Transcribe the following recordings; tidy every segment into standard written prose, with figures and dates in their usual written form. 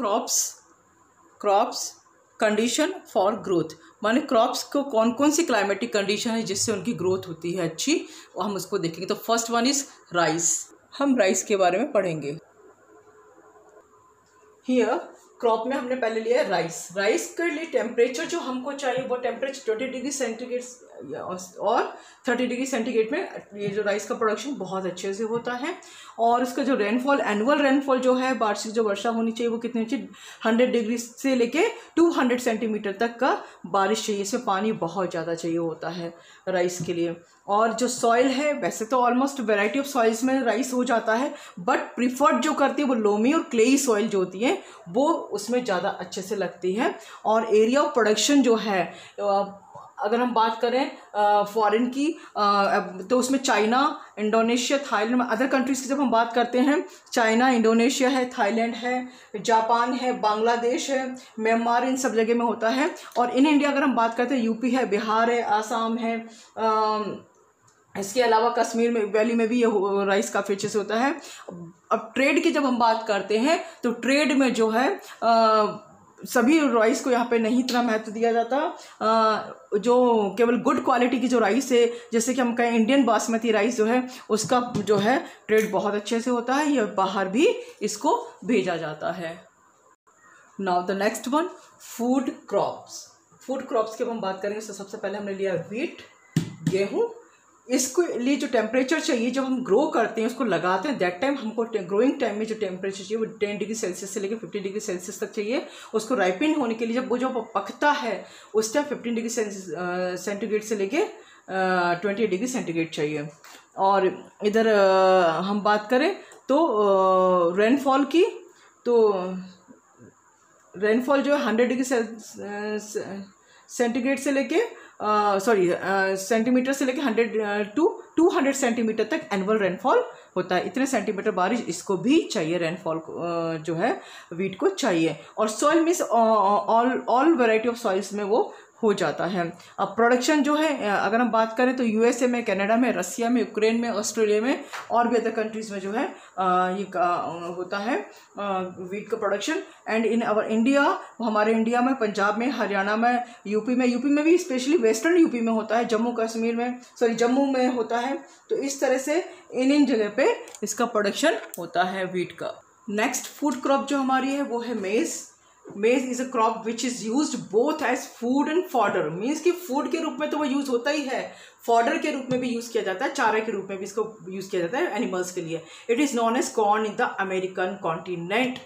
Crops condition for growth, माने crops को कौन कौन सी क्लाइमेटिक कंडीशन है जिससे उनकी ग्रोथ होती है अच्छी, और हम उसको देखेंगे। तो फर्स्ट वन इज राइस। हम राइस के बारे में पढ़ेंगे। हियर क्रॉप में हमने पहले लिया है राइस। राइस के लिए टेम्परेचर जो हमको चाहिए वो टेम्परेचर 20 डिग्री सेंटीग्रेड और 30 डिग्री सेंटीग्रेड में ये जो राइस का प्रोडक्शन बहुत अच्छे से होता है। और उसका जो रेनफॉल, एनुअल रेनफॉल जो है, वार्षिक जो वर्षा होनी चाहिए वो कितनी चाहिए, 100 डिग्री से लेके 200 सेंटीमीटर तक का बारिश चाहिए। इसमें पानी बहुत ज़्यादा चाहिए होता है राइस के लिए। और जो सॉइल है, वैसे तो ऑलमोस्ट वैरायटी ऑफ सॉइल्स में राइस हो जाता है, बट प्रीफर्ड जो करती है वो लोमी और क्लेई सॉइल जो होती है वो उसमें ज़्यादा अच्छे से लगती है। और एरिया ऑफ प्रोडक्शन जो है, अगर हम बात करें फॉरेन की, तो उसमें China, Indonesia, Thailand, other countries की जब हम बात करते हैं, चाइना, इंडोनेशिया है, थाईलैंड है, जापान है, बांग्लादेश है, म्यांमार, इन सब जगह में होता है। और इन इंडिया अगर हम बात करते हैं, यूपी है, बिहार है, आसाम है, इसके अलावा कश्मीर में वैली में भी ये राइस काफ़ी अच्छे से होता है। अब ट्रेड की जब हम बात करते हैं तो ट्रेड में जो है सभी राइस को यहाँ पे नहीं इतना महत्व दिया जाता। जो केवल गुड क्वालिटी की जो राइस है, जैसे कि हम कहें इंडियन बासमती राइस जो है, उसका जो है ट्रेड बहुत अच्छे से होता है, या बाहर भी इसको भेजा जाता है। Now the next one, food crops. Food crops की हम बात करेंगे तो सबसे पहले हमने लिया व्हीट, गेहूँ। इसको लिए जो टेम्परेचर चाहिए, जब हम ग्रो करते हैं, उसको लगाते हैं, दैट टाइम हमको ग्रोइंग टाइम में जो टेम्परेचर चाहिए वो 10 डिग्री सेल्सियस से लेकर 50 डिग्री सेल्सियस तक चाहिए। उसको राइपिन होने के लिए जब वो पकता है उस टाइम 15 डिग्री सेंटीग्रेड से लेके 20 डिग्री सेंटीग्रेड चाहिए। और इधर हम बात करें तो रेनफॉल की, तो रेनफॉल जो है 100 डिग्री सेंटीग्रेड से लेके सेंटीमीटर से लेके 100 टू 200 सेंटीमीटर तक एनुअल रेनफॉल होता है। इतने सेंटीमीटर बारिश इसको भी चाहिए, रेनफॉल जो है वीट को चाहिए। और soil means all variety of soils में वो हो जाता है। अब प्रोडक्शन जो है, अगर हम बात करें तो यूएसए में, कनाडा में, रसिया में, यूक्रेन में, ऑस्ट्रेलिया में और भी अदर कंट्रीज़ में जो है ये होता है वीट का production. And in our India, हमारे इंडिया में पंजाब में, हरियाणा में, यूपी में भी स्पेशली वेस्टर्न यूपी में होता है, जम्मू में होता है। तो इस तरह से इन जगह पे इसका प्रोडक्शन होता है वीट का। नेक्स्ट फूड क्रॉप जो हमारी है वो है maize. Maize is a crop which is use both as food and fodder. Means कि फूड के रूप में तो वो यूज होता ही है, फॉडर के रूप में भी यूज किया जाता है, चारे के रूप में भी इसको यूज किया जाता है एनिमल्स के लिए। It is known as corn in the American continent.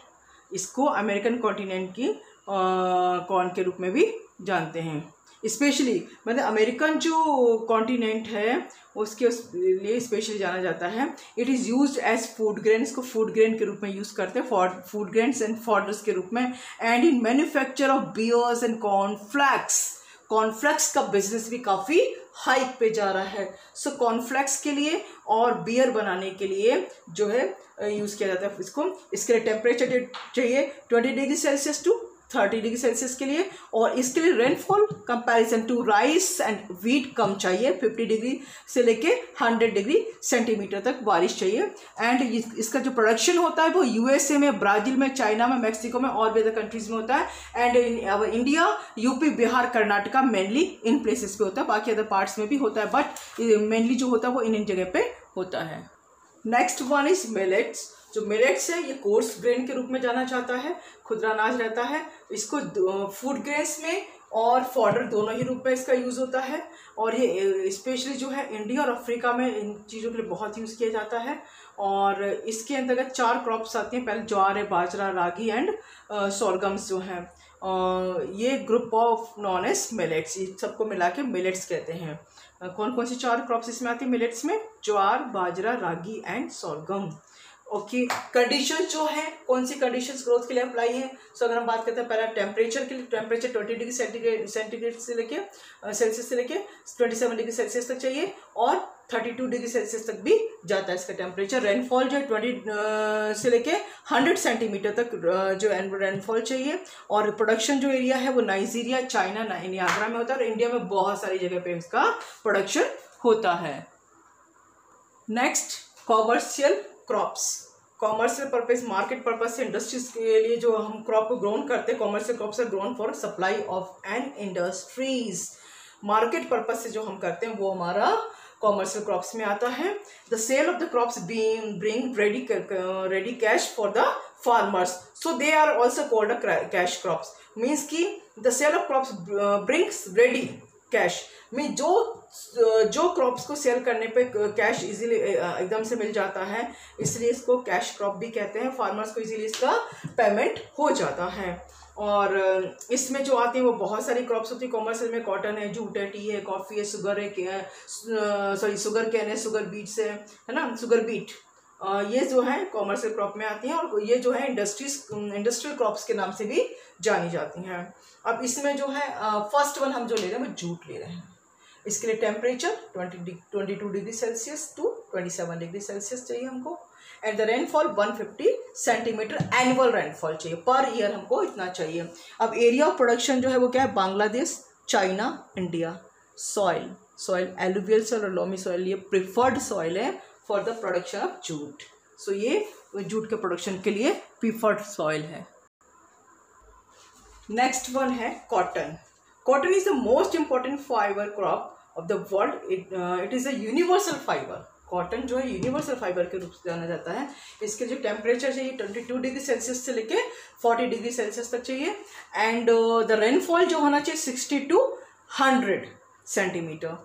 इसको अमेरिकन कॉन्टिनेंट की कॉर्न के रूप में भी जानते हैं। स्पेशली मतलब अमेरिकन जो कॉन्टिनेंट है उसके लिए स्पेशली जाना जाता है। It is used as food grain, इसको फूड ग्रेन के रूप में यूज़ करते हैं, फूड ग्रेन्स एंड फॉडर्स के रूप में। And in manufacture of beers and cornflakes, cornflakes का बिजनेस भी काफ़ी हाइक पे जा रहा है। सो कॉर्नफ्लेक्स के लिए और बियर बनाने के लिए जो है यूज़ किया जाता है इसको। इसके लिए टेम्परेचर चाहिए 20 degree Celsius to 30 degree Celsius के लिए। और इसके लिए rainfall comparison to rice and wheat कम चाहिए, 50 डिग्री से लेके 100 डिग्री सेंटीमीटर तक बारिश चाहिए। एंड इसका जो प्रोडक्शन होता है वो यूएसए में, ब्राज़ील में, चाइना में, मैक्सिको में और भी अदर कंट्रीज में होता है। And India, UP, Bihar, Karnataka mainly in places पे होता है, बाकी अदर पार्ट्स में भी होता है, बट मेनली जो होता है वो इन जगह पे होता है। Next one is millets. जो मिलेट्स है ये कोर्स ग्रेन के रूप में जाना जाता है, खुदरा अनाज रहता है। इसको फूड ग्रेन्स में और फॉडर दोनों ही रूप में इसका यूज़ होता है। और ये स्पेशली जो है इंडिया और अफ्रीका में इन चीज़ों के लिए बहुत यूज़ किया जाता है। और इसके अंतर्गत 4 क्रॉप्स आती हैं, पहले ज्वार है, बाजरा, रागी एंड सोरगम्स जो हैं। ये group of known as millets, ये सबको मिला के मिलेट्स कहते हैं। कौन कौन सी 4 क्रॉप्स इसमें आती है मिलेट्स में? ज्वार, बाजरा, रागी एंड सोरगम। ओके, कंडीशन जो है कौन सी कंडीशंस ग्रोथ के लिए अप्लाई है? सो अगर हम बात करते हैं पहला टेम्परेचर के लिए, टेम्परेचर 20 डिग्री सेंटीग्रेड से लेके सेल्सियस से लेके 27 डिग्री सेल्सियस तक चाहिए, और 32 डिग्री सेल्सियस तक भी जाता है इसका टेम्परेचर। रेनफॉल जो है 20 से लेके 100 सेंटीमीटर तक जो रेनफॉल चाहिए। और प्रोडक्शन जो एरिया है वो नाइजीरिया, चाइना, नियाग्रा में होता है, और इंडिया में बहुत सारी जगह पे इसका प्रोडक्शन होता है। Next, commercial crops. Commercial purpose, market purpose से, इंडस्ट्रीज के लिए जो हम क्रॉप को ग्रोन करते हैं, commercial crops are grown for supply of an industries. Market purpose से जो हम करते हैं वो हमारा कॉमर्शियल क्रॉप्स में आता है। The sale of the crops bring ready cash for the farmers, so they are also called a cash crops. Means की the sale of crops brings ready cash, mean जो क्रॉप्स को sale करने पे cash easily एकदम से मिल जाता है, इसलिए इसको कैश क्रॉप भी कहते हैं। फार्मर्स को इजीली इसका पेमेंट हो जाता है। और इसमें जो आती है वो बहुत सारी क्रॉप्स होती है कॉमर्शियल में। कॉटन है, जूट है, टी है, कॉफ़ी है, शुगर है, शुगर कैन है, शुगर बीट्स है ना, शुगर बीट, ये जो है कॉमर्शियल क्रॉप में आती हैं। और ये जो है इंडस्ट्रियल क्रॉप्स के नाम से भी जानी जाती हैं। अब इसमें जो है फर्स्ट वन हम जो ले रहे हैं वो जूट ले रहे हैं। इसके लिए temperature 22 degree Celsius to 27 degree Celsius चाहिए हमको। And the rainfall 150 centimetre annual rainfall चाहिए, पर ईयर हमको इतना चाहिए। अब एरिया ऑफ प्रोडक्शन जो है वो क्या है, Bangladesh, China, India. Soil alluvial soil और लोमी सॉइल ये प्रिफर्ड सॉइल है for the production of jute. So ये जूट के प्रोडक्शन के लिए प्रिफर्ड सॉइल है। नेक्स्ट वन है cotton. Cotton is the most important fibre crop of the world. It is a universal fibre. Cotton जो है universal fibre के रूप से जाना जाता है। इसके जो टेम्परेचर चाहिए 22 डिग्री सेल्सियस से लेके 40 डिग्री सेल्सियस तक चाहिए। एंड द रेनफॉल जो होना चाहिए 60 to 100 सेंटीमीटर,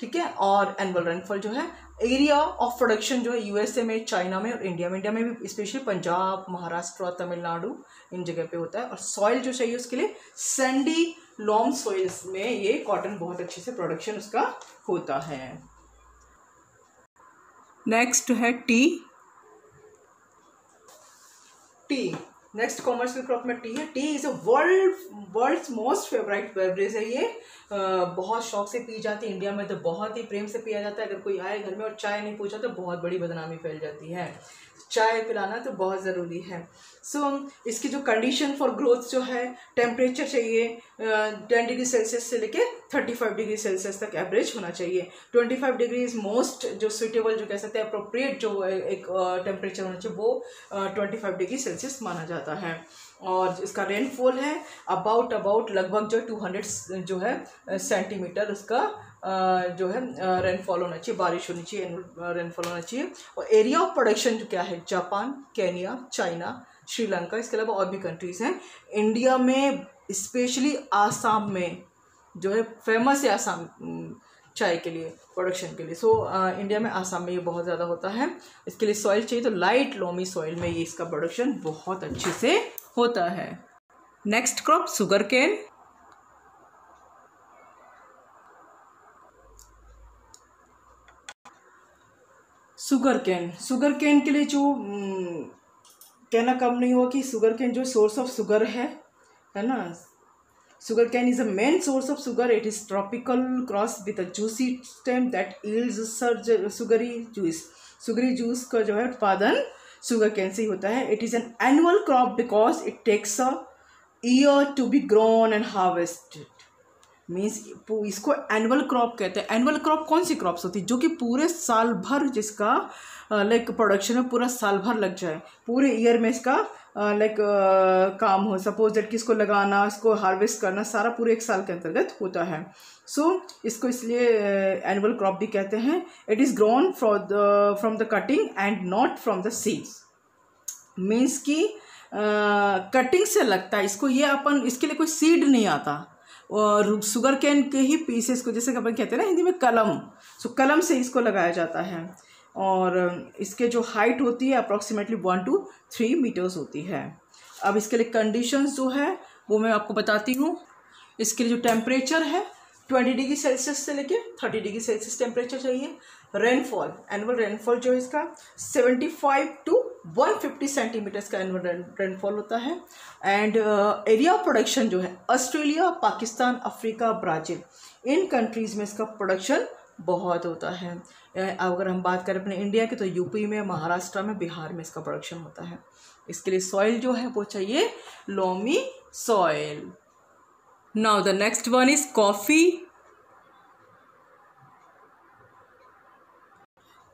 ठीक है। और एनुअल रेनफॉल जो है, एरिया ऑफ प्रोडक्शन जो है यूएसए में, चाइना में और इंडिया में भी स्पेशली पंजाब, महाराष्ट्र और तमिलनाडु इन जगह पे होता है। और सॉइल जो चाहिए उसके लिए सैंडी लॉम सॉइल्स में ये कॉटन बहुत अच्छे से प्रोडक्शन उसका होता है। नेक्स्ट है टी। नेक्स्ट कॉमर्शियल क्रॉप में टी है। Tea is a world's most favourite beverage है। ये बहुत शौक से पी जाती है। इंडिया में तो बहुत ही प्रेम से पिया जाता है। अगर कोई आए घर में और चाय नहीं पूछा तो बहुत बड़ी बदनामी फैल जाती है। चाय पिलाना तो बहुत ज़रूरी है। इसकी जो कंडीशन फॉर ग्रोथ जो है, टेम्परेचर चाहिए 10 डिग्री सेल्सियस से लेके 35 डिग्री सेल्सियस तक एवरेज होना चाहिए। 25 डिग्री इज मोस्ट जो सुटेबल, जो कह सकते हैं अप्रोप्रिएट जो एक टेम्परेचर होना चाहिए वो 25 डिग्री सेल्सियस माना जाता है। और इसका रेनफॉल है अबाउट लगभग जो 200 जो है सेंटीमीटर उसका जो है रेनफॉल होना चाहिए, बारिश होनी चाहिए, रेनफॉल होना चाहिए। और एरिया ऑफ प्रोडक्शन जो क्या है, जापान, केनिया, चाइना, श्रीलंका, इसके अलावा और भी कंट्रीज़ हैं। इंडिया में स्पेशली आसाम में जो है फेमस है, आसाम चाय के लिए, प्रोडक्शन के लिए। इंडिया में आसाम में ये बहुत ज़्यादा होता है। इसके लिए सॉइल चाहिए तो लाइट लोमी सॉइल में ये इसका प्रोडक्शन बहुत अच्छे से होता है। Next crop sugarcane. Sugarcane के लिए जो कहना कम नहीं हुआ कि शुगर केन जो सोर्स ऑफ शुगर है ना। Sugarcane is a main source of sugar. It is tropical grass with a juicy stem that yields sugary juice. Sugary juice का जो है उत्पादन शुगर केन से ही होता है। It is an annual crop because it takes a year to be grown and harvested. Means इसको annual crop कहते हैं। एनुअल क्रॉप कौन सी क्रॉप्स होती है, जो कि पूरे साल भर जिसका लाइक प्रोडक्शन में पूरा साल भर लग जाए, पूरे ईयर में इसका लाइक काम हो। सपोज दैट कि इसको लगाना, इसको हार्वेस्ट करना सारा पूरे एक साल के अंतर्गत होता है। इसको इसलिए एनुअल क्रॉप भी कहते हैं। It is grown from the cutting and not from the seeds. Means कि कटिंग से लगता है इसको, ये अपन इसके लिए कोई सीड नहीं आता। और शुगर कैन के ही पीसेस को, जैसे अपन कहते हैं ना हिंदी में कलम, कलम से इसको लगाया जाता है। और इसके जो हाइट होती है अप्रॉक्सीमेटली 1 to 3 मीटर्स होती है। अब इसके लिए कंडीशंस जो है वो मैं आपको बताती हूँ। इसके लिए जो टेम्परेचर है 20 डिग्री सेल्सियस से लेके 30 डिग्री सेल्सियस टेम्परेचर चाहिए। रेनफॉल, एनुअल रेनफॉल जो है इसका 75 to 150 सेंटीमीटर्स का एनुअल रेनफॉल होता है। एंड एरिया ऑफ प्रोडक्शन जो है ऑस्ट्रेलिया, पाकिस्तान, अफ्रीका, ब्राज़ील, इन कंट्रीज़ में इसका प्रोडक्शन बहुत होता है। अगर हम बात करें अपने इंडिया की तो यूपी में, महाराष्ट्र में, बिहार में इसका प्रोडक्शन होता है। इसके लिए सॉइल जो है वो चाहिए loamy soil. Now the next one is coffee.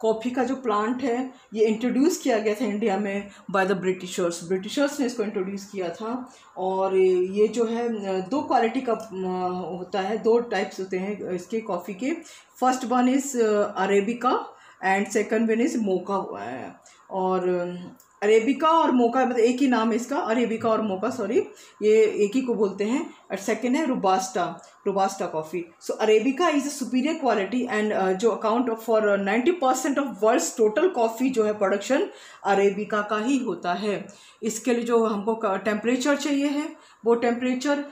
Coffee का जो प्लांट है ये इंट्रोड्यूस किया गया था इंडिया में बाय द ब्रिटिशर्स ने इसको इंट्रोड्यूस किया था। और ये जो है 2 क्वालिटी का होता है, 2 टाइप्स होते हैं इसके कॉफ़ी के। First one is arabica and second one is mocha. और अरेबिका और मोका मतलब एक ही नाम है इसका, अरेबिका और मोका, सॉरी, ये एक ही को बोलते हैं। और सेकंड है robusta coffee. So arabica is a superior quality and जो account for 90% of world's total coffee जो है प्रोडक्शन अरेबिका का ही होता है। इसके लिए जो हमको टेम्परेचर चाहिए है वो टेम्परेचर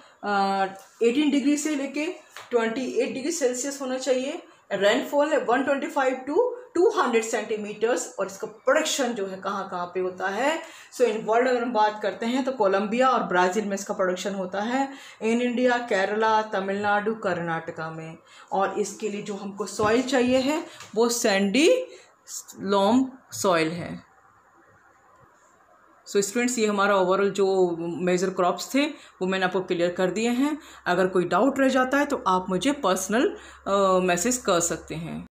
18 डिग्री से लेके 28 डिग्री सेल्सियस होना चाहिए। रेनफॉल है 125 टू 200 सेंटीमीटर्स। और इसका प्रोडक्शन जो है कहाँ कहाँ पे होता है, सो इन वर्ल्ड अगर हम बात करते हैं तो कोलंबिया और ब्राज़ील में इसका प्रोडक्शन होता है। इन इंडिया केरला, तमिलनाडु, कर्नाटका में। और इसके लिए जो हमको सॉइल चाहिए है वो सैंडी लॉम सॉइल है। सो स्टूडेंट्स, ये हमारा ओवरऑल जो मेजर क्रॉप्स थे वो मैंने आपको क्लियर कर दिए हैं। अगर कोई डाउट रह जाता है तो आप मुझे पर्सनल मैसेज कर सकते हैं।